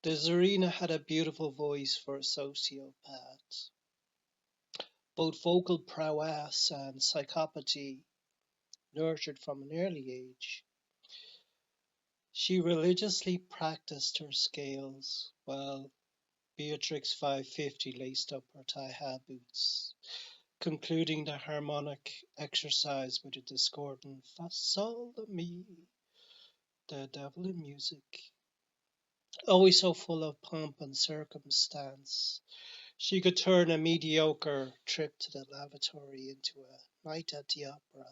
The Zarina had a beautiful voice for a sociopath. Both vocal prowess and psychopathy nurtured from an early age. She religiously practiced her scales, while Beatrix 550 laced up her tie-high boots, concluding the harmonic exercise with a discordant fa sol la mi, the devil in music. Always so full of pomp and circumstance, she could turn a mediocre trip to the lavatory into a night at the opera.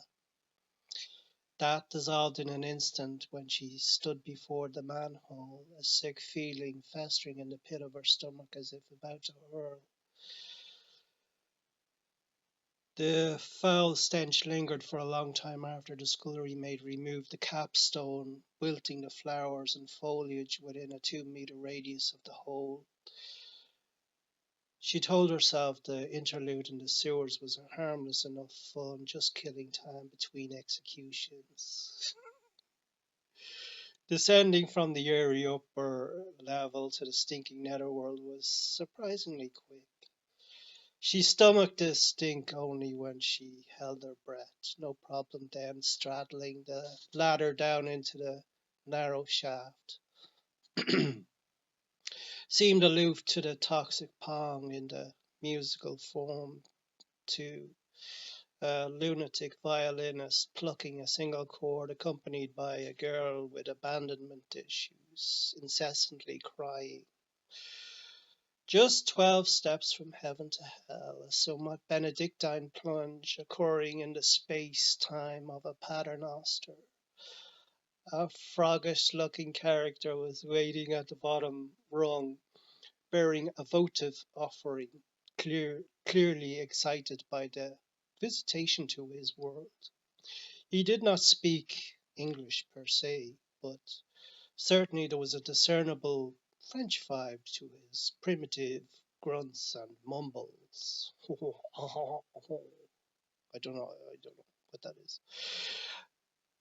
That dissolved in an instant when she stood before the manhole, a sick feeling festering in the pit of her stomach as if about to hurl. The foul stench lingered for a long time after the scullery maid removed the capstone, wilting the flowers and foliage within a 2 meter radius of the hole. She told herself the interlude in the sewers was harmless enough fun, just killing time between executions. Descending from the airy upper level to the stinking netherworld was surprisingly quick. She stomached the stink only when she held her breath. No problem then straddling the ladder down into the narrow shaft. Seemed aloof to the toxic pong in the musical form to a lunatic violinist plucking a single chord accompanied by a girl with abandonment issues, incessantly crying. Just 12 steps from heaven to hell, a somewhat Benedictine plunge occurring in the space-time of a paternoster. A froggish-looking character was waiting at the bottom rung, bearing a votive offering, clearly excited by the visitation to his world. He did not speak English per se, but certainly there was a discernible French vibe to his primitive grunts and mumbles. I don't know what that is.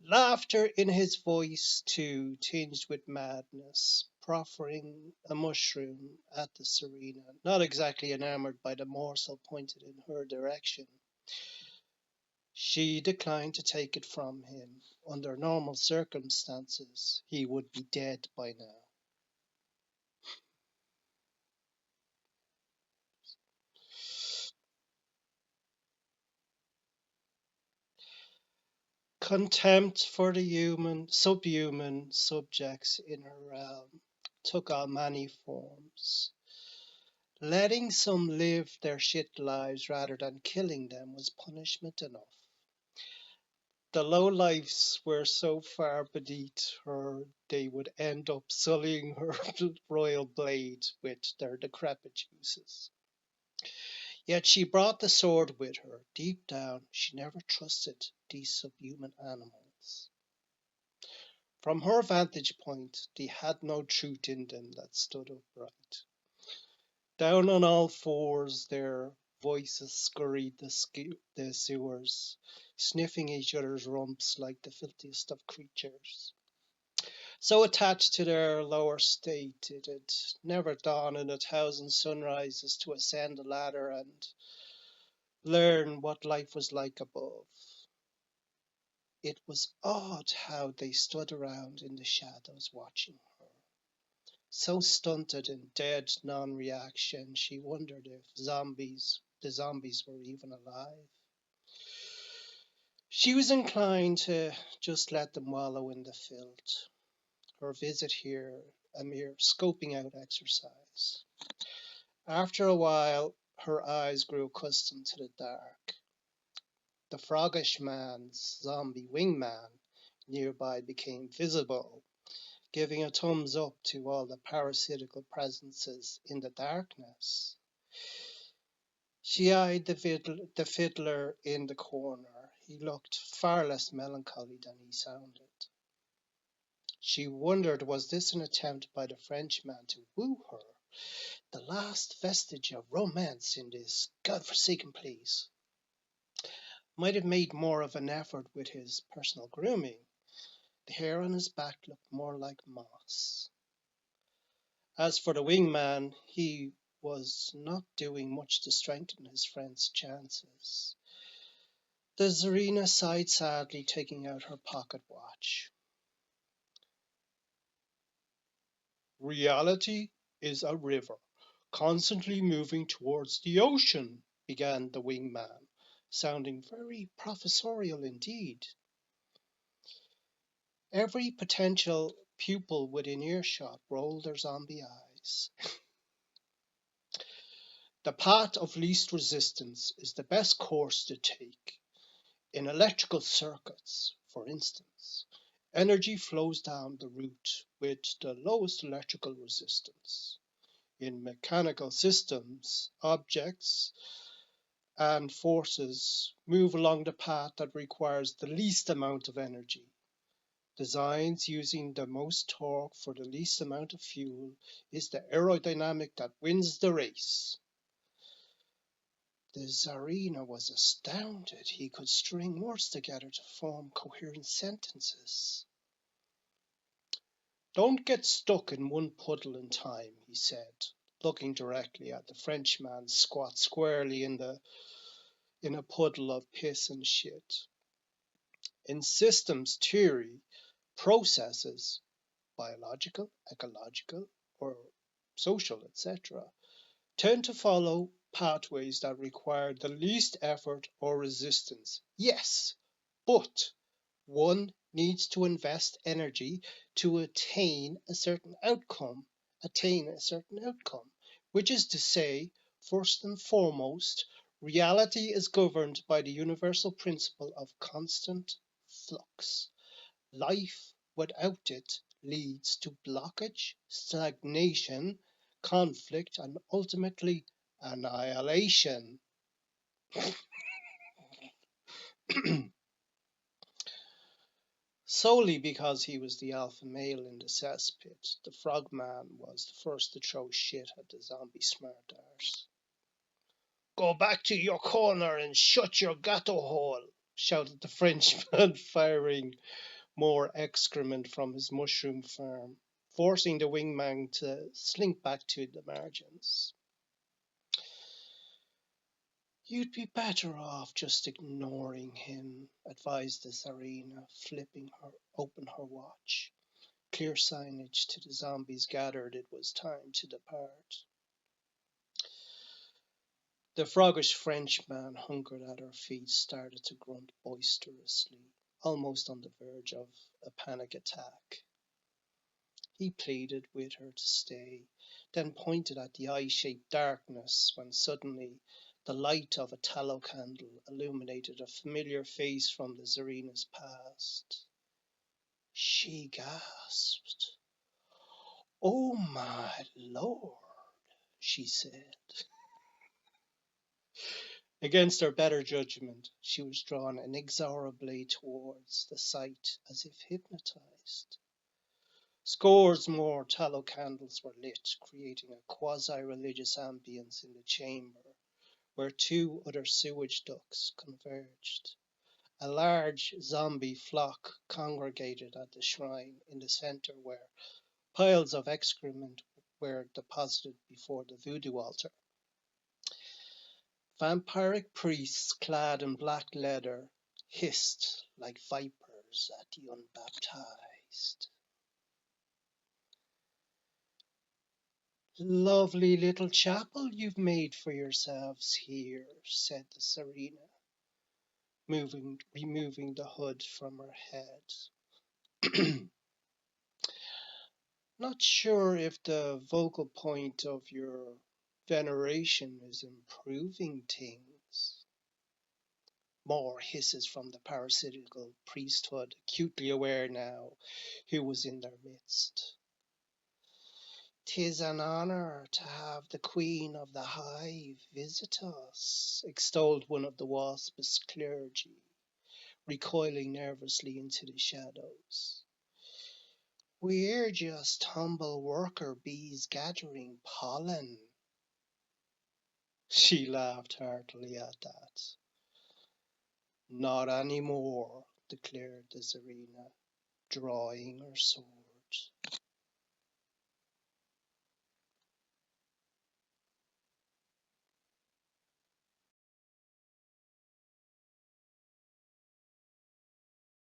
Laughter in his voice, too, tinged with madness, proffering a mushroom at the Serena, not exactly enamored by the morsel pointed in her direction. She declined to take it from him. Under normal circumstances, he would be dead by now. Contempt for the subhuman subjects in her realm took on many forms. Letting some live their shit lives rather than killing them was punishment enough. The lowlifes were so far beneath her they would end up sullying her royal blade with their decrepit juices. Yet she brought the sword with her. Deep down, she never trusted these subhuman animals. From her vantage point, they had no truth in them that stood upright. Down on all fours, their voices scurried the sewers, sniffing each other's rumps like the filthiest of creatures. So attached to their lower state, it had never dawned in 1,000 sunrises to ascend the ladder and learn what life was like above. It was odd how they stood around in the shadows watching her. So stunted in dead non-reaction, she wondered if the zombies were even alive. She was inclined to just let them wallow in the filth. Her visit here a mere scoping out exercise. After a while, her eyes grew accustomed to the dark. The froggish man's zombie wingman nearby became visible, giving a thumbs up to all the parasitical presences in the darkness. She eyed the fiddler in the corner. He looked far less melancholy than he sounded. She wondered, was this an attempt by the Frenchman to woo her? The last vestige of romance in this godforsaken place. Might have made more of an effort with his personal grooming. The hair on his back looked more like moss. As for the wingman, he was not doing much to strengthen his friend's chances. The Tsarina sighed sadly, taking out her pocket watch. Reality is a river, constantly moving towards the ocean, began the wingman, sounding very professorial indeed. Every potential pupil within earshot rolled their zombie eyes. The path of least resistance is the best course to take. In electrical circuits, for instance, energy flows down the route with the lowest electrical resistance. In mechanical systems, objects and forces move along the path that requires the least amount of energy. Designs using the most torque for the least amount of fuel is the aerodynamic that wins the race. The Tsarina was astounded he could string words together to form coherent sentences. Don't get stuck in one puddle in time, he said, looking directly at the Frenchman squat squarely in a puddle of piss and shit. In systems theory, processes, biological, ecological, or social, etc., tend to follow pathways that require the least effort or resistance. Yes, but one needs to invest energy to attain a certain outcome, which is to say, first and foremost, reality is governed by the universal principle of constant flux. Life without it leads to blockage, stagnation, conflict, and ultimately annihilation. Solely because he was the alpha male in the cesspit, the frogman was the first to throw shit at the zombie smartass. Go back to your corner and shut your gato hole, shouted the Frenchman, firing more excrement from his mushroom farm, forcing the wingman to slink back to the margins. You'd be better off just ignoring him, advised the Tsarina, flipping open her watch. Clear signage to the zombies gathered it was time to depart. The froggish Frenchman, hunkered at her feet, started to grunt boisterously, almost on the verge of a panic attack. He pleaded with her to stay, then pointed at the eye-shaped darkness when suddenly the light of a tallow candle illuminated a familiar face from the Tsarina's past. She gasped. "Oh my lord," she said. Against her better judgment, she was drawn inexorably towards the sight as if hypnotized. Scores more tallow candles were lit, creating a quasi-religious ambience in the chamber, where two other sewage ducts converged. A large zombie flock congregated at the shrine in the center, where piles of excrement were deposited before the voodoo altar. Vampiric priests clad in black leather hissed like vipers at the unbaptized. Lovely little chapel you've made for yourselves here, said the Tsarina, removing the hood from her head. Not sure if the vocal point of your veneration is improving things. More hisses from the parasitical priesthood, acutely aware now who was in their midst. "'Tis an honour to have the Queen of the Hive visit us," extolled one of the wasp's clergy, recoiling nervously into the shadows. "We're just humble worker bees gathering pollen." She laughed heartily at that. "Not any more," declared the Tsarina, drawing her sword.